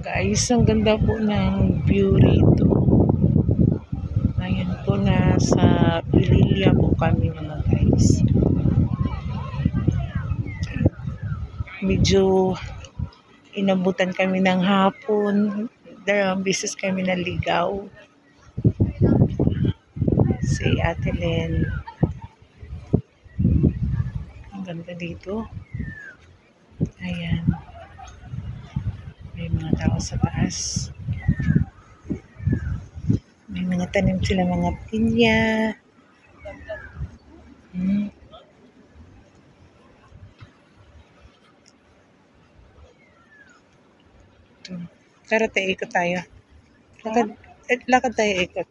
Guys, ang ganda po ng view rito. Ayan po, nasa Pililya po kami mga guys. Medyo inabutan kami ng hapon. Dalawang beses kami naligaw. Si Ate Len. Ang ganda dito. Ayan. May mga tao sa taas. May mga tanim sila, mga pinya. Tara tayo, ikot tayo. Lakad tayo, ikot.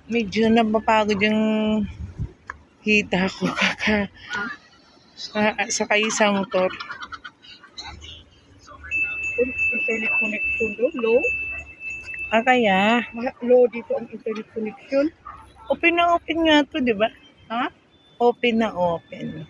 Medyo napapagod yung hita ko sakay sa motor. Internet connection do, low. Kaya? Low dito ang internet connection. Open na open nga to, di ba? Ha? Open na open.